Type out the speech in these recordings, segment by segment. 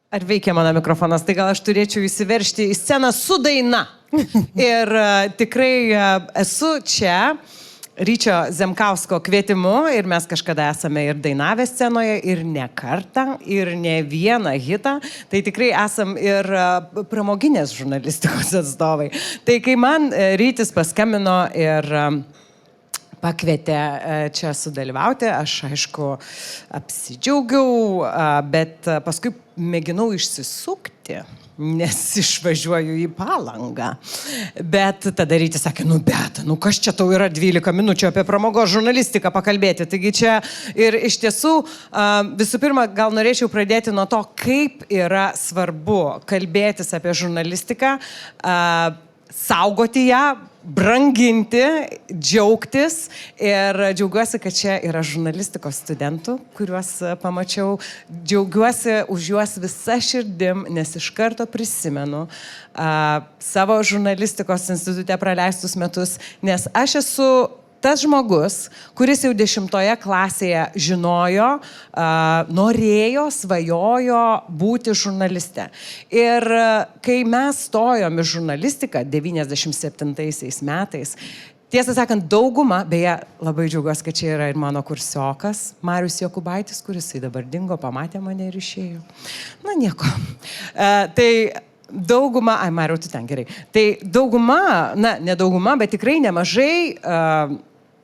Ar veikia mano mikrofonas, tai gal aš turėčiau įsiveršti į sceną su daina. Ir tikrai esu čia Ryčio Zemkausko kvietimu ir mes kažkada esame ir dainavę scenoje, ir ne kartą, ir ne vieną hitą. Tai tikrai esam ir pramoginės žurnalistikos atstovai. Tai kai man Rytis paskambino ir pakvietė čia sudalyvauti, aš aišku apsidžiaugiau, bet paskui mėginau išsisukti, nes išvažiuoju į Palangą. Bet tada Rytis sakė, Beata, kas čia tau yra 12 minučių apie pramogos žurnalistiką pakalbėti. Taigi čia ir iš tiesų visų pirma, gal norėčiau pradėti nuo to, kaip yra svarbu kalbėtis apie žurnalistiką, saugoti ją, branginti, džiaugtis ir džiaugiuosi, kad čia yra žurnalistikos studentų, kuriuos pamačiau. Džiaugiuosi už juos visa širdim, nes iš karto prisimenu savo žurnalistikos institute praleistus metus, nes aš esu tas žmogus, kuris jau 10 klasėje žinojo, norėjo, svajojo būti žurnaliste. Ir kai mes stojom į žurnalistiką 97 metais, tiesą sakant, dauguma, beje, labai džiaugiuosi, kad čia yra ir mano kursiokas, Marius Jokubaitis, kuris dabar dingo, pamatė mane ir išėjo. Na, nieko. Tai dauguma, Mariau, tu ten gerai. Tai dauguma, ne dauguma, bet tikrai nemažai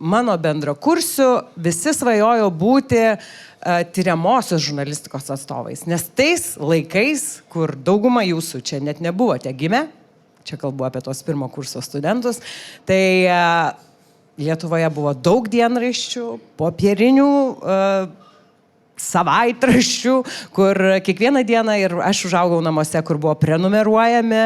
mano bendrakursių visi svajojo būti tyriamosios žurnalistikos atstovais. Nes tais laikais, kur dauguma jūsų čia net nebuvote gimę, čia kalbu apie tos pirmo kurso studentus, tai Lietuvoje buvo daug dienraščių, popierinių savaitraščių, kur kiekvieną dieną, ir aš užaugau namuose, kur buvo prenumeruojami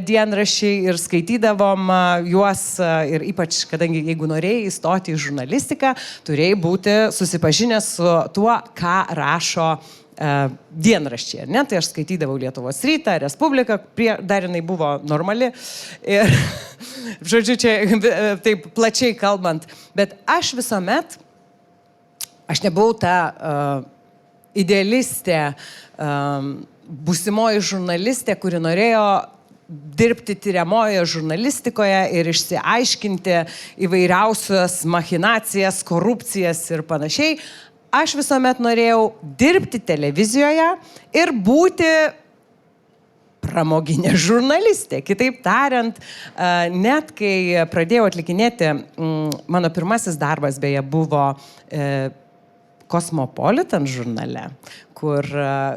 dienraščiai ir skaitydavom juos, ir ypač, kadangi jeigu norėjai įstoti į žurnalistiką, turėjai būti susipažinęs su tuo, ką rašo dienraščiai. Ne? Tai aš skaitydavau Lietuvos rytą, Respubliką, dar jinai buvo normali. Ir, žodžiu, čia taip plačiai kalbant, bet aš visuomet, aš nebuvau ta idealistė, būsimoji žurnalistė, kuri norėjo dirbti tyriamojoje žurnalistikoje ir išsiaiškinti įvairiausias machinacijas, korupcijas ir panašiai. Aš visuomet norėjau dirbti televizijoje ir būti pramoginė žurnalistė. Kitaip tariant, net kai pradėjau atlikinėti, mano pirmasis darbas beje buvo Cosmopolitan žurnale, kur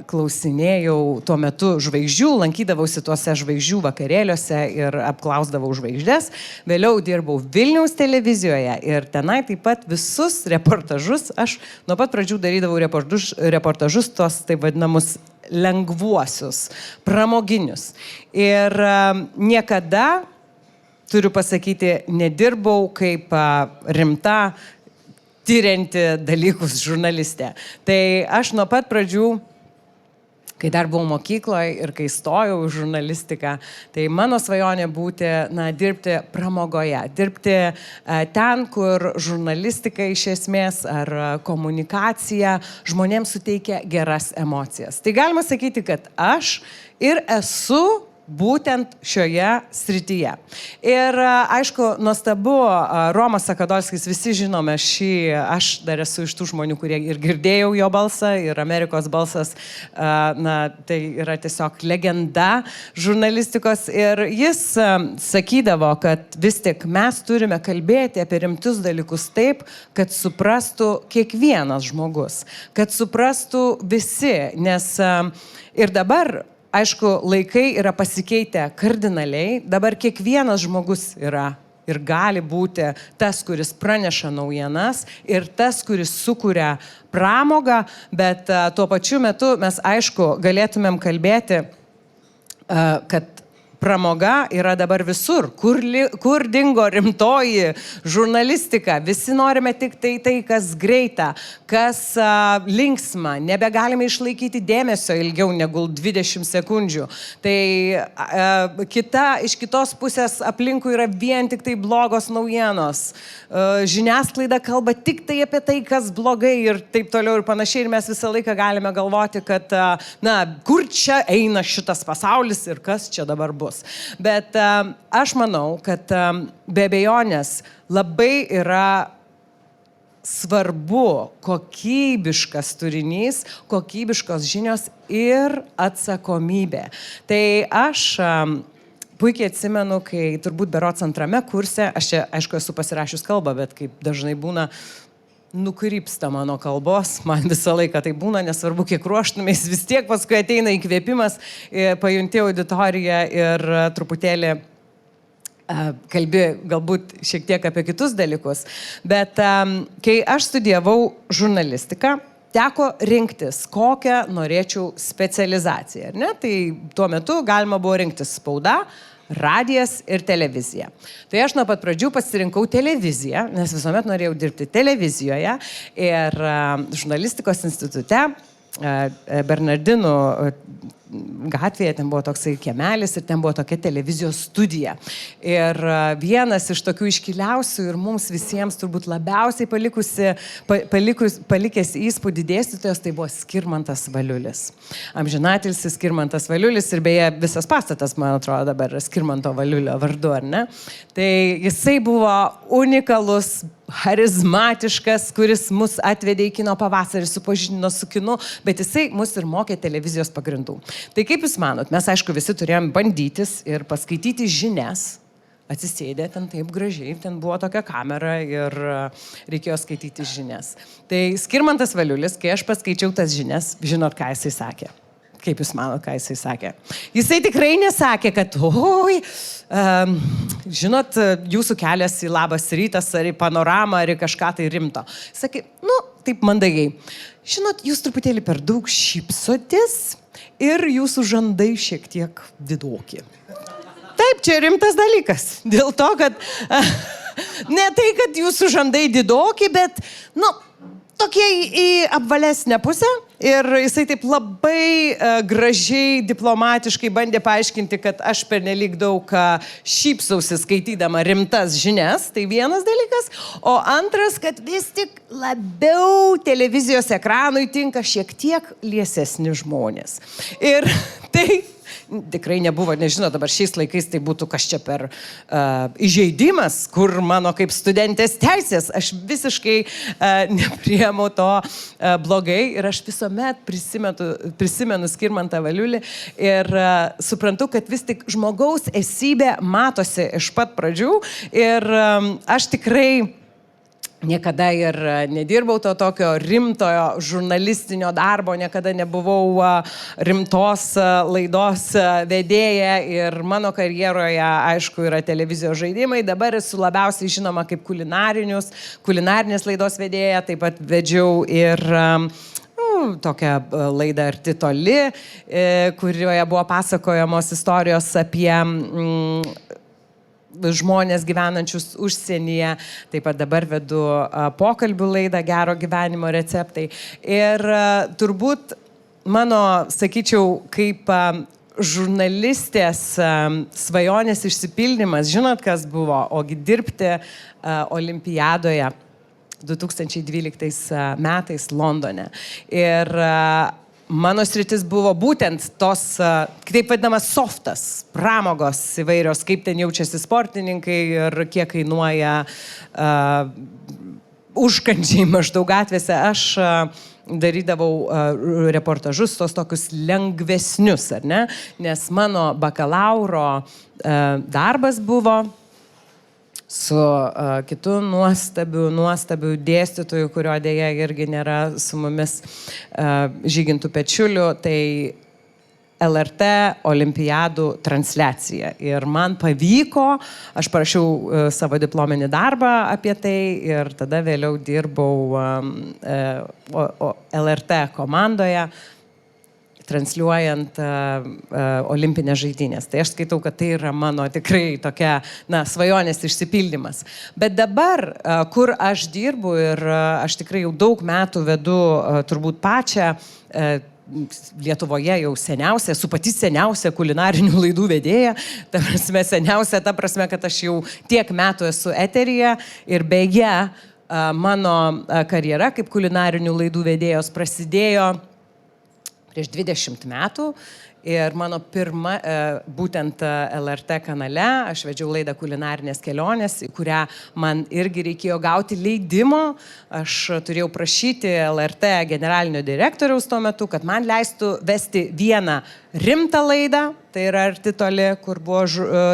klausinėjau tuo metu žvaigždžių, lankydavausi tuose žvaigždžių vakarėliuose ir apklausdavau žvaigždės. Vėliau dirbau Vilniaus televizijoje ir tenai taip pat visus reportažus, aš nuo pat pradžių darydavau reportažus tos taip vadinamus lengvuosius, pramoginius. Ir niekada, turiu pasakyti, nedirbau kaip rimta tyrianti dalykus žurnalistė. Tai aš nuo pat pradžių, kai dar buvau mokykloje ir kai stojau į žurnalistiką, tai mano svajonė būti, dirbti pramogoje, dirbti ten, kur žurnalistika iš esmės ar komunikacija žmonėms suteikia geras emocijas. Tai galima sakyti, kad aš ir esu būtent šioje srityje. Ir aišku, nuostabu, Romas Sakadolskis, visi žinome šį, aš dar esu iš tų žmonių, kurie ir girdėjau jo balsą, ir Amerikos balsas, tai yra tiesiog legenda žurnalistikos. Ir jis sakydavo, kad vis tik mes turime kalbėti apie rimtus dalykus taip, kad suprastų kiekvienas žmogus, kad suprastų visi, nes ir dabar, aišku, laikai yra pasikeitę kardinaliai, dabar kiekvienas žmogus yra ir gali būti tas, kuris praneša naujienas ir tas, kuris sukuria pramogą, bet tuo pačiu metu mes, aišku, galėtumėm kalbėti, kad pramoga yra dabar visur. Kur dingo rimtoji žurnalistika? Visi norime tik tai, kas greita, kas linksma. Nebegalime išlaikyti dėmesio ilgiau negu 20 sekundžių. Tai iš kitos pusės aplinkui yra vien tik tai blogos naujienos. Žiniasklaida kalba tik tai apie tai, kas blogai ir taip toliau ir panašiai. Ir mes visą laiką galime galvoti, kad, kur čia eina šitas pasaulis ir kas čia dabar bus. Bet aš manau, kad be abejonės labai yra svarbu kokybiškas turinys, kokybiškos žinios ir atsakomybė. Tai aš puikiai atsimenu, kai turbūt berods 2 kurse, aš čia, aišku, esu pasirašius kalbą, bet kaip dažnai būna, nukrypsta mano kalbos, man visą laiką tai būna, nesvarbu, kiek ruoštumės, vis tiek paskui ateina įkvėpimas, pajunti auditoriją ir truputėlį kalbi galbūt šiek tiek apie kitus dalykus. Bet kai aš studijavau žurnalistiką, teko rinktis, kokią norėčiau specializaciją. Ne? Tai tuo metu galima buvo rinktis spauda, radijas ir televizija. Tai aš nuo pat pradžių pasirinkau televiziją, nes visuomet norėjau dirbti televizijoje ir žurnalistikos institute Bernardinų gatvėje, ten buvo toksai kiemelis ir ten buvo tokia televizijos studija. Ir vienas iš tokių iškiliausių ir mums visiems turbūt labiausiai palikęs įspūdį dėstytojas, tai buvo Skirmantas Valiulis. Amžinatilsis Skirmantas Valiulis ir beje visas pastatas, man atrodo, dabar Skirmanto Valiulio vardu, ar ne? Tai jisai buvo unikalus, charizmatiškas, kuris mus atvedė į kino pavasarį, supažindino su kinu, bet jisai mus ir mokė televizijos pagrindų. Tai kaip jūs manot, mes aišku visi turėjom bandytis ir paskaityti žinias, atsisėdė ten taip gražiai, ten buvo tokia kamera ir reikėjo skaityti žinias. Tai Skirmantas Valiulis, kai aš paskaičiau tas žinias, žinot, ką jisai sakė? Kaip jūs manot, ką jisai sakė? Jisai tikrai nesakė, kad, žinot, jūsų kelias į Labas rytas, ar į Panoramą, ar į kažką tai rimto. Jis sakė, taip mandagiai, žinot, jūs truputėlį per daug šypsotės ir jūsų žandai šiek tiek didoki. Taip, čia rimtas dalykas. Dėl to, kad ne tai, kad jūsų žandai didoki, bet, tokie į apvalesnę pusę ir jisai taip labai gražiai, diplomatiškai bandė paaiškinti, kad aš pernelyg daug šypsausi skaitydama rimtas žinias, tai vienas dalykas, o antras, kad vis tik labiau televizijos ekranui tinka šiek tiek liesesni žmonės. Ir tai tikrai nebuvo, nežinau, dabar šiais laikais tai būtų kažčia per įžeidimas, kur mano kaip studentės teisės. Aš visiškai nepriemu to blogai ir aš visuomet prisimenu Skirmantą Valiulį ir suprantu, kad vis tik žmogaus esybė matosi iš pat pradžių ir aš tikrai niekada ir nedirbau to tokio rimtojo žurnalistinio darbo, niekada nebuvau rimtos laidos vedėja ir mano karjeroje, aišku, yra televizijos žaidimai. Dabar esu labiausiai žinoma kaip kulinarinės laidos vedėja, taip pat vedžiau ir tokią laidą Arti toli, kurioje buvo pasakojamos istorijos apie žmonės gyvenančius užsienyje. Taip pat dabar vedu pokalbių laidą Gero gyvenimo receptai. Ir turbūt mano, sakyčiau, kaip žurnalistės svajonės išsipildymas, žinot, kas buvo, ogi dirbti Olimpiadoje 2012 metais Londone. Ir mano sritis buvo būtent tos, taip vadinamas softas, pramogos įvairios, kaip ten jaučiasi sportininkai ir kiek kainuoja užkandžiai maždaug gatvėse. Aš darydavau reportažus, tos tokius lengvesnius, ar ne? Nes mano bakalauro darbas buvo su kitu nuostabiu dėstytoju, kurio dėja irgi nėra su mumis, Žygintu Pečiuliu, tai LRT olimpiadų transliacija. Ir man pavyko, aš parašiau savo diplominį darbą apie tai ir tada vėliau dirbau LRT komandoje. transliuojant olimpinės žaidynės. Tai aš skaitau, kad tai yra mano tikrai tokia, svajonės išsipildymas. Bet dabar, kur aš dirbu ir aš tikrai jau daug metų vedu turbūt pačią Lietuvoje jau seniausia, esu pati seniausia kulinarinių laidų vedėja, ta prasme, kad aš jau tiek metų esu eteryje ir beje, mano karjera kaip kulinarinių laidų vedėjos prasidėjo prieš 20 metų ir mano pirma, būtent LRT kanale, aš vedžiau laidą kulinarinės kelionės, į kurią man irgi reikėjo gauti leidimo. Aš turėjau prašyti LRT generalinio direktoriaus tuo metu, kad man leistų vesti vieną rimtą laidą, tai yra Arti toli, kur buvo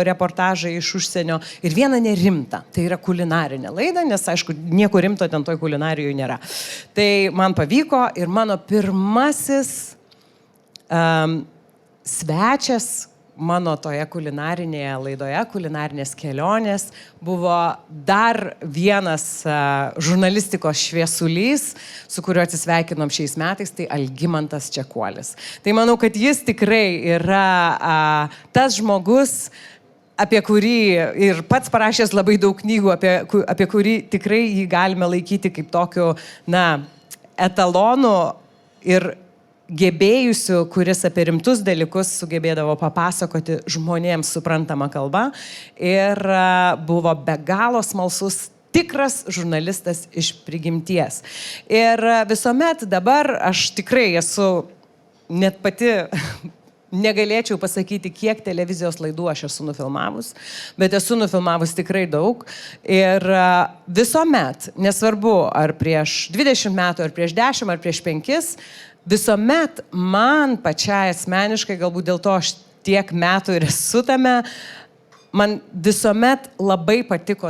reportažai iš užsienio, ir vieną nerimtą, tai yra kulinarinė laida, nes aišku, nieko rimto ten toj kulinarijoje nėra. Tai man pavyko ir mano pirmasis svečias mano toje kulinarinėje laidoje, kulinarinės kelionės, buvo dar vienas žurnalistikos šviesulys, su kuriuo atsisveikinom šiais metais, tai Algimantas Čekuolis. Tai manau, kad jis tikrai yra tas žmogus, apie kurį ir pats parašęs labai daug knygų, apie kurį tikrai jį galime laikyti kaip tokiu, etalonu ir gebėjusiu, kuris apie rimtus dalykus sugebėdavo papasakoti žmonėms suprantamą kalbą ir buvo be galo smalsus, tikras žurnalistas iš prigimties. Ir visuomet dabar aš tikrai esu, net pati negalėčiau pasakyti, kiek televizijos laidų aš esu nufilmavus, bet esu nufilmavus tikrai daug ir visuomet, nesvarbu ar prieš 20 metų, ar prieš 10, ar prieš 5, visuomet man pačiai asmeniškai, galbūt dėl to aš tiek metų ir esu tame, man visuomet labai patiko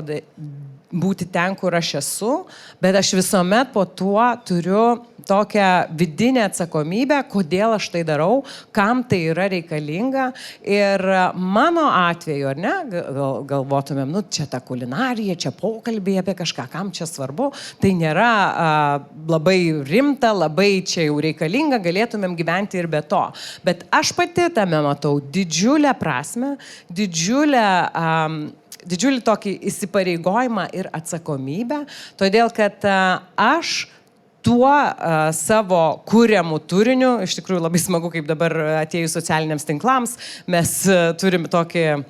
būti ten, kur aš esu, bet aš visuomet po tuo turiu tokią vidinę atsakomybę, kodėl aš tai darau, kam tai yra reikalinga. Ir mano atveju, ar ne, galvotumėm, čia ta kulinarija, čia pokalbiai apie kažką, kam čia svarbu, tai nėra labai rimta, labai čia jau reikalinga, galėtumėm gyventi ir be to. Bet aš pati tame matau didžiulę prasmę, didžiulį tokį įsipareigojimą ir atsakomybę, todėl kad aš tuo savo kuriamų turiniu, iš tikrųjų labai smagu, kaip dabar atėjus socialiniams tinklams, mes turim tokį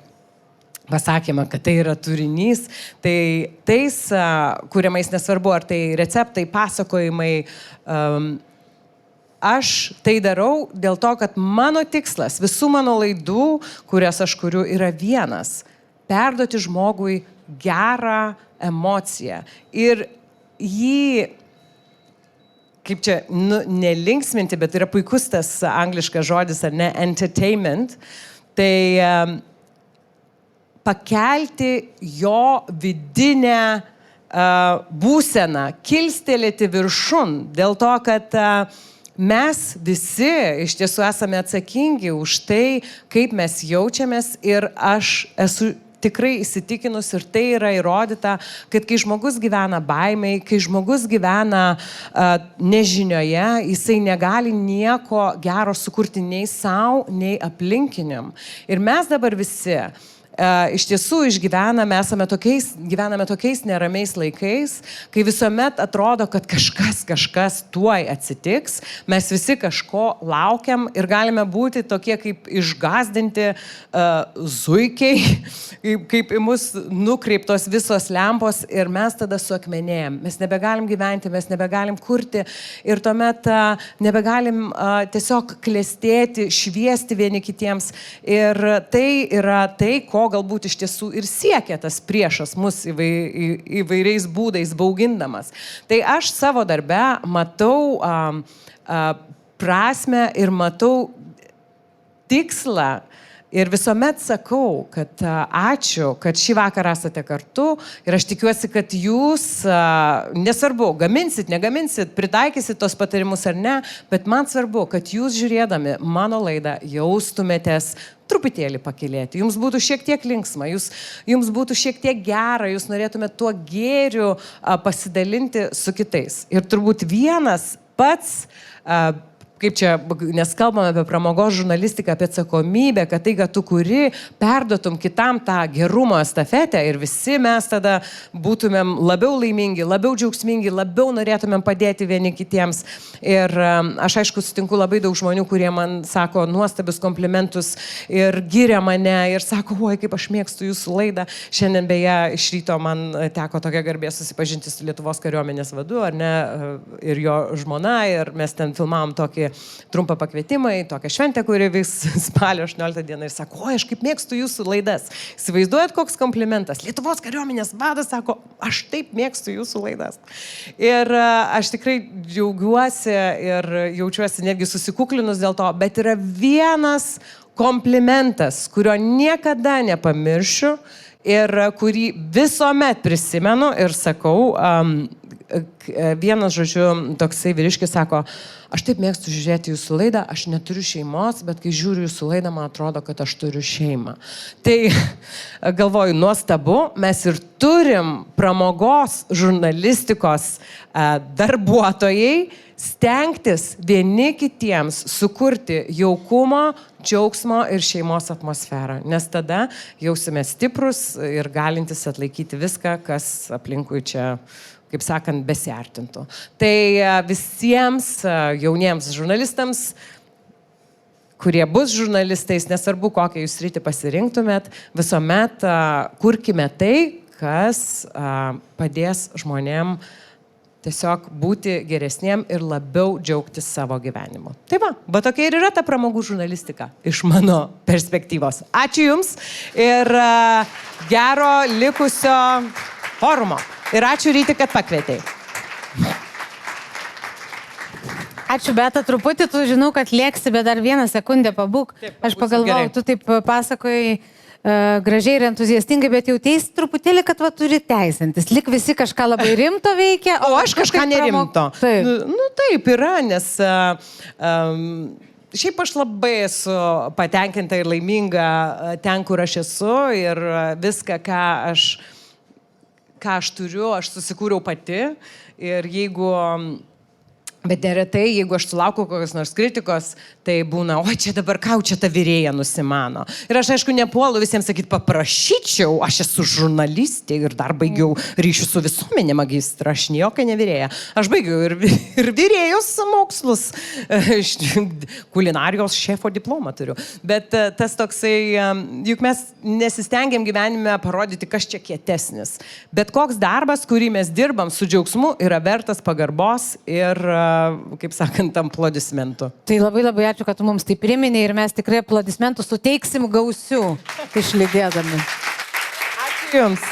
pasakymą, kad tai yra turinys, tai tais kuriamais nesvarbu, ar tai receptai, pasakojimai, aš tai darau dėl to, kad mano tikslas visų mano laidų, kurias aš kuriu, yra vienas – perduoti žmogui gerą emociją ir jį, kaip čia, nelinksminti, bet yra puikus tas angliškas žodis, ar ne, entertainment, tai pakelti jo vidinę būseną, kilstelėti viršun, dėl to, kad mes visi iš tiesų esame atsakingi už tai, kaip mes jaučiamės ir aš esu tikrai įsitikinus ir tai yra įrodyta, kad kai žmogus gyvena baimei, kai žmogus gyvena nežinioje, jisai negali nieko gero sukurti nei savo, nei aplinkiniam. Ir mes dabar visi iš tiesų gyvename tokiais neramiais laikais, kai visuomet atrodo, kad kažkas tuoj atsitiks, mes visi kažko laukiam ir galime būti tokie kaip išgąsdinti zuikiai, kaip į mus nukreiptos visos lempos ir mes tada suakmenėjam. Mes nebegalim gyventi, mes nebegalim kurti ir tuomet nebegalim tiesiog klestėti, šviesti vieni kitiems. Ir tai yra tai, ko galbūt iš tiesų ir siekia tas priešas mus įvairiais būdais baugindamas. Tai aš savo darbe matau prasmę ir matau tikslą ir visuomet sakau, kad ačiū, kad šį vakarą esate kartu ir aš tikiuosi, kad jūs, nesvarbu, gaminsit, negaminsit, pritaikysit tos patarimus ar ne, bet man svarbu, kad jūs žiūrėdami mano laidą jaustumėtės truputėlį pakilėti, jums būtų šiek tiek linksma, jums būtų šiek tiek gera, jūs norėtumėte tuo gėriu pasidalinti su kitais. Ir turbūt vienas pats kaip čia, nes kalbame apie pramogos žurnalistiką, apie atsakomybę, kad tai, kad tu kuri, perduotum kitam tą gerumo estafetę ir visi mes tada būtumėm labiau laimingi, labiau džiaugsmingi, labiau norėtumėm padėti vieni kitiems. Ir aš aišku sutinku labai daug žmonių, kurie man sako nuostabius komplimentus ir giria mane ir sako, oi, kaip aš mėgstu jūsų laidą. Šiandien beje iš ryto man teko tokia garbė susipažinti su Lietuvos kariuomenės vadu, ar ne, ir jo žmona, ir mes ten filmavom tokį trumpą pakvietimą į tokią šventę, kuri vyks spalio 18 dieną ir sako, oi, aš kaip mėgstu jūsų laidas. Įsivaizduojat, koks komplimentas. Lietuvos kariuomenės vadas sako, aš taip mėgstu jūsų laidas. Ir aš tikrai džiaugiuosi ir jaučiuosi netgi susikuklinus dėl to, bet yra vienas komplimentas, kurio niekada nepamiršiu ir kurį visuomet prisimenu ir sakau, vienas, žodžiu, toksai vyriškis sako, aš taip mėgstu žiūrėti jūsų laidą, aš neturiu šeimos, bet kai žiūriu jūsų laidą, man atrodo, kad aš turiu šeimą. Tai galvoju, nuostabu, mes ir turim pramogos žurnalistikos darbuotojai stengtis vieni kitiems sukurti jaukumo, džiaugsmo ir šeimos atmosferą, nes tada jausime stiprus ir galintys atlaikyti viską, kas aplinkui čia, kaip sakant, besiartintų. Tai visiems jauniems žurnalistams, kurie bus žurnalistais, nesvarbu, kokią jūs sritį pasirinktumėt, visuomet kurkime tai, kas padės žmonėm tiesiog būti geresniem ir labiau džiaugtis savo gyvenimu. Tai va tokia ir yra ta pramogų žurnalistika iš mano perspektyvos. Ačiū Jums ir gero likusio forumo. Ir ačiū Ryti, kad pakvietei. Ačiū, Beta, truputį, tu žinau, kad lėksi, bet dar vieną sekundę pabūk. Aš pagalvojau, tu taip pasakojai gražiai ir entuziastingai, bet jauteis truputėlį, kad turi teisintis. Lik visi kažką labai rimto veikia. O aš kažką nerimto. Taip. Nu taip yra, nes šiaip aš labai esu patenkinta ir laiminga ten, kur aš esu ir viską, ką aš turiu, aš susikūriau pati. Ir jeigu... Bet neretai, jeigu aš sulaukiu kokios nors kritikos, tai būna, oi, čia dabar ką čia ta vyrėja nusimano. Ir aš, aišku, nepuolu visiems sakyti, paprašyčiau, aš esu žurnalistė ir dar baigiau ryšių su visuomenė magistrą, aš jokia nevyrėja. Aš baigiau ir vyrėjos mokslus, kulinarijos šefo diplomą turiu. Bet tas toksai, juk mes nesistengiam gyvenime parodyti, kas čia kietesnis. Bet koks darbas, kurį mes dirbam su džiaugsmu, yra vertas pagarbos ir kaip sakant, aplodismentų. Tai labai labai ačiū, kad tu mums tai priminė ir mes tikrai aplodismentų suteiksim gausių išlydėdami. Ačiū Jums.